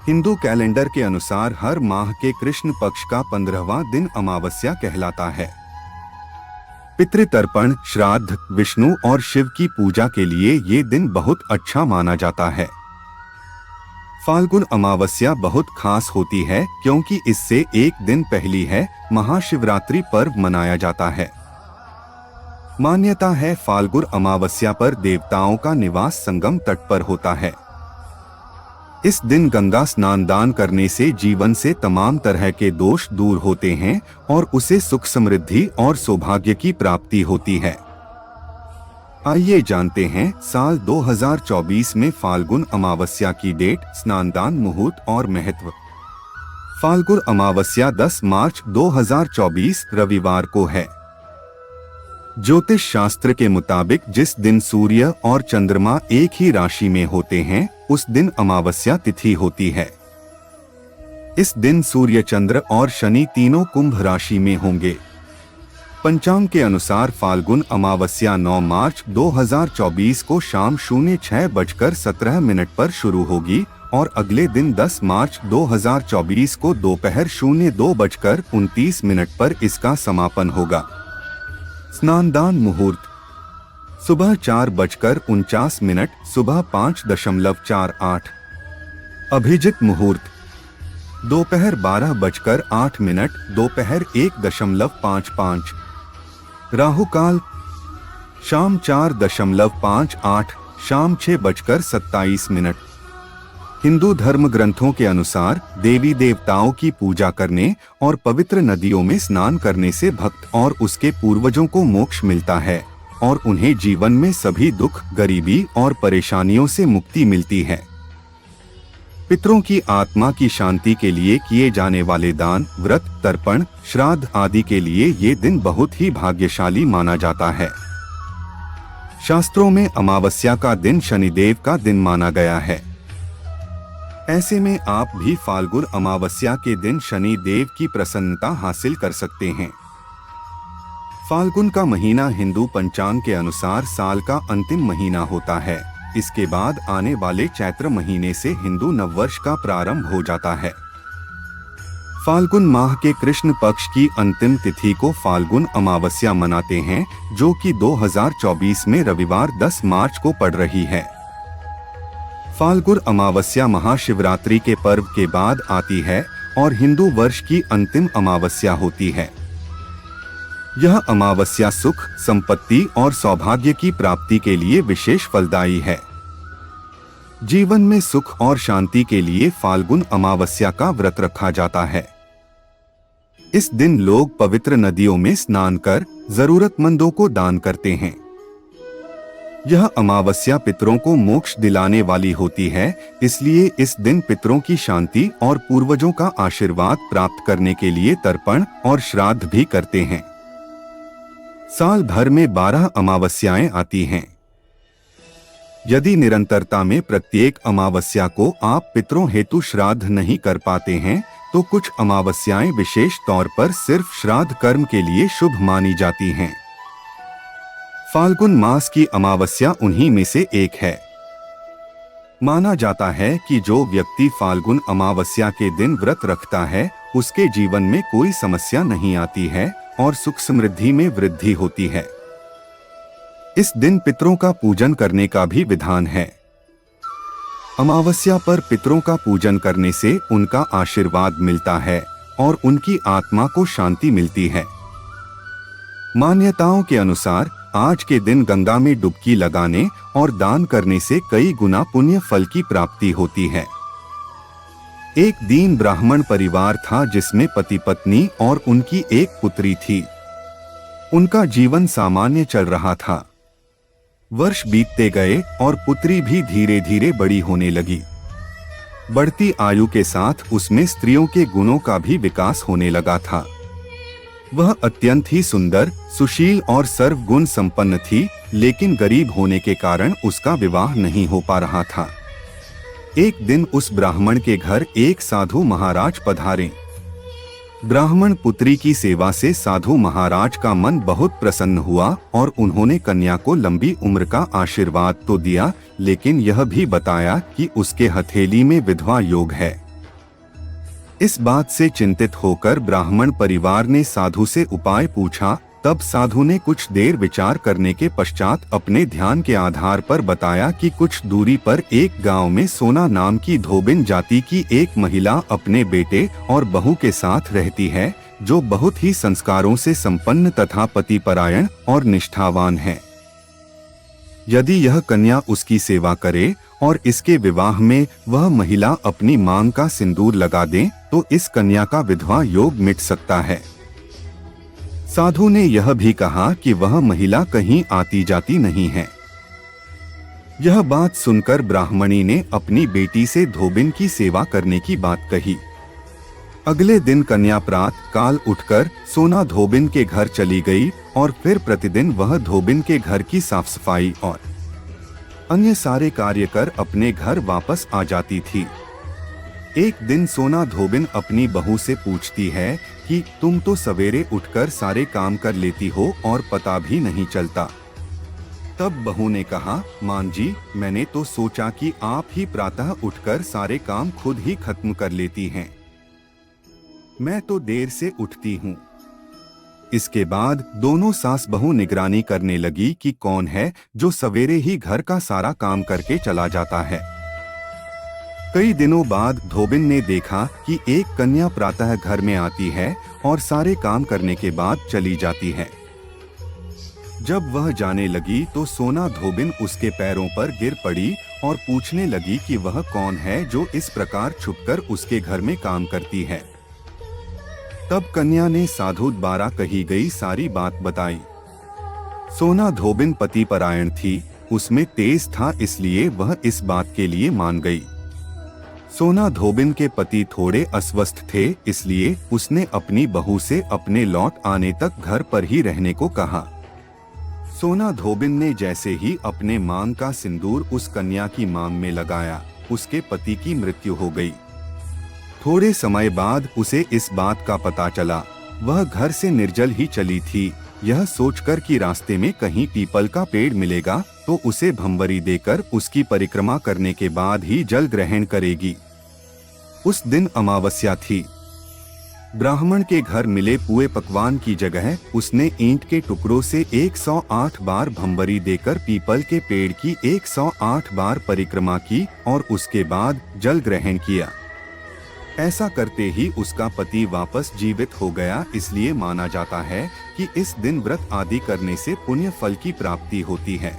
Hindu calendar के अनुसार हर माह के कृष्ण पक्ष का 15वां दिन अमावस्या कहलाता है। पितृतर्पण, श्राद्ध, विष्णु और शिव की पूजा के लिए ये दिन बहुत अच्छा माना जाता है। फाल्गुन अमावस्या बहुत खास होती है क्योंकि इससे एक दिन पहली है महाशिवरात्रि पर्व मनाया जाता है। मान्यता है फाल्गुन अमावस्या पर देवताओं का निवास संगम तट पर होता है। इस दिन गंगा स्नान दान करने से जीवन से तमाम तरह के दोष दूर होते हैं और उसे सुख समृद्धि और सौभाग्य की प्राप्ति होती है। आइए जानते हैं साल 2024 में फाल्गुन अमावस्या की डेट, स्नानदान, मुहूर्त और महत्व। फाल्गुन अमावस्या 10 मार्च 2024 रविवार को है। ज्योतिष शास्त्र के मुताबिक जिस दिन सूर्य और चंद्रमा एक ही राशि में होते हैं उस दिन अमावस्या तिथि होती है। इस दिन सूर्य, चंद्र और शनि तीनों कुंभ राशि में होंगे। पंचांग के अनुसार फाल्गुन अमावस्या 9 मार्च 2024 को शाम 06:17 पर शुरू होगी और अगले दिन 10 मार्च 2024 को दोपहर 02:29 पर इसका समापन होगा। स्नानदान मुहूर्त सुबह 4:49, सुबह 5:48। अभिजित मुहूर्त दोपहर 12:08, दोपहर 1:55। राहु काल शाम 4:58, शाम 6:27। हिंदू धर्म ग्रंथों के अनुसार देवी देवताओं की पूजा करने और पवित्र नदियों में स्नान करने से भक्त और उसके पूर्वजों को मोक्ष मिलता है और उन्हें जीवन में सभी दुख, गरीबी और परेशानियों से मुक्ति मिलती है। पितरों की आत्मा की शांति के लिए किए जाने वाले दान, व्रत, तर्पण, श्राद्ध आदि के लिए ये दिन बहुत ही भाग्यशाली माना जाता है। शास्त्रों में अमावस्या का दिन शनिदेव का दिन माना गया है। ऐसे में आप भी फाल्गुन अमावस्या के दिन शनि देव की प्रसन्नता हासिल कर सकते हैं। फाल्गुन का महीना हिंदू पंचांग के अनुसार साल का अंतिम महीना होता है। इसके बाद आने वाले चैत्र महीने से हिंदू नववर्ष का प्रारंभ हो जाता है। फाल्गुन माह के कृष्ण पक्ष की अंतिम तिथि को फाल्गुन अमावस्या मनाते हैं, जो कि 2024 में रविवार 10 मार्च को पड़ रही है। फाल्गुन अमावस्या महाशिवरात्रि के पर्व के बाद आती है और हिंदू वर्ष की अंतिम अमावस्या होती है। यह अमावस्या सुख, संपत्ति और सौभाग्य की प्राप्ति के लिए विशेष फलदायी है। जीवन में सुख और शांति के लिए फाल्गुन अमावस्या का व्रत रखा जाता है। इस दिन लोग पवित्र नदियों में स्नान कर जरूरतमंदों को दान करते हैं। यह अमावस्या पितरों को मोक्ष दिलाने वाली होती है, इसलिए इस दिन पितरों की शांति और पूर्वजों का आशीर्वाद प्राप्त करने के लिए तर्पण और श्राद्ध भी करते हैं। साल भर में 12 अमावस्याएं आती हैं। यदि निरंतरता में प्रत्येक अमावस्या को आप पितरों हेतु श्राद्ध नहीं कर पाते हैं, तो कुछ अमावस्याएं विशेष तौर पर सिर्फ श्राद्ध कर्म के लिए शुभ मानी जाती हैं। फाल्गुन मास की अमावस्या उन्हीं में से एक है। माना जाता है कि जो व्यक्ति फाल्गुन अमावस्या के दिन व्रत रखता है, उसके जीवन में कोई समस्या नहीं आती है और सुख समृद्धि में वृद्धि होती है। इस दिन पितरों का पूजन करने का भी विधान है। अमावस्या पर पितरों का पूजन करने से उनका आशीर्वाद मिलता है और उनकी आत्मा को शांति मिलती है। मान्यताओं के अनुसार आज के दिन गंगा में डुबकी लगाने और दान करने से कई गुना पुण्य फल की प्राप्ति होती है। एक दीन ब्राह्मण परिवार था जिसमें पति पत्नी और उनकी एक पुत्री थी। उनका जीवन सामान्य चल रहा था। वर्ष बीतते गए और पुत्री भी धीरे धीरे बड़ी होने लगी। बढ़ती आयु के साथ उसमें स्त्रियों के गुणों का भी विकास होने लगा था। वह अत्यंत ही सुंदर, सुशील और सर्वगुण संपन्न थी, लेकिन गरीब होने के कारण उसका विवाह नहीं हो पा रहा था। एक दिन उस ब्राह्मण के घर एक साधु महाराज पधारे। ब्राह्मण पुत्री की सेवा से साधु महाराज का मन बहुत प्रसन्न हुआ और उन्होंने कन्या को लंबी उम्र का आशीर्वाद तो दिया, लेकिन यह भी बताया कि उसके हथेली में विधवा योग है। इस बात से चिंतित होकर ब्राह्मण परिवार ने साधु से उपाय पूछा। तब साधु ने कुछ देर विचार करने के पश्चात अपने ध्यान के आधार पर बताया कि कुछ दूरी पर एक गांव में सोना नाम की धोबिन जाति की एक महिला अपने बेटे और बहू के साथ रहती है, जो बहुत ही संस्कारों से संपन्न तथा पतिपरायण और निष्ठावान है। यदि यह कन्या उसकी सेवा करे और इसके विवाह में वह महिला अपनी मांग का सिंदूर लगा दे तो इस कन्या का विधवा योग मिट सकता है। साधु ने यह भी कहा कि वह महिला कहीं आती जाती नहीं है। यह बात सुनकर ब्राह्मणी ने अपनी बेटी से धोबिन की सेवा करने की बात कही। अगले दिन कन्या प्रातः काल उठकर सोना धोबिन के घर चली गई और फिर प्रतिदिन वह धोबिन के घर की साफ सफाई और अन्य सारे कार्य कर अपने घर वापस आ जाती थी। एक दिन सोना धोबिन अपनी बहू से पूछती है कि तुम तो सवेरे उठकर सारे काम कर लेती हो और पता भी नहीं चलता। तब बहू ने कहा, मान जी, मैंने तो सोचा कि आप ही प्रातः उठकर सारे काम खुद ही खत्म कर लेती हैं। मैं तो देर से उठती हूँ। इसके बाद दोनों सास बहू निगरानी करने लगी कि कौन है जो सवेरे ही घर का सारा काम करके चला जाता है। कई दिनों बाद धोबिन ने देखा कि एक कन्या प्रातः घर में आती है और सारे काम करने के बाद चली जाती है। जब वह जाने लगी तो सोना धोबिन उसके पैरों पर गिर पड़ी और पूछने लगी कि वह कौन है जो इस प्रकार छुपकर उसके घर में काम करती है। तब कन्या ने साधु द्वारा कही गई सारी बात बताई। सोना धोबिन पतिपरायण थी, उसमें तेज था, इसलिए वह इस बात के लिए मान गई। सोना धोबिन के पति थोड़े अस्वस्थ थे, इसलिए उसने अपनी बहू से अपने लौट आने तक घर पर ही रहने को कहा। सोना धोबिन ने जैसे ही अपने मांग का सिंदूर उस कन्या की मांग में लगाया, उसके पति की मृत्यु हो गई। थोड़े समय बाद उसे इस बात का पता चला। वह घर से निर्जल ही चली थी, यह सोचकर कि रास्ते में कहीं पीपल का पेड़ मिलेगा तो उसे भंवरी देकर उसकी परिक्रमा करने के बाद ही जल ग्रहण करेगी। उस दिन अमावस्या थी। ब्राह्मण के घर मिले पुए पकवान की जगह उसने ईंट के टुकड़ों से 108 बार भंवरी देकर पीपल के पेड़ की 108 बार परिक्रमा की और उसके बाद जल ग्रहण किया। ऐसा करते ही उसका पति वापस जीवित हो गया। इसलिए माना जाता है कि इस दिन व्रत आदि करने से पुण्य फल की प्राप्ति होती है।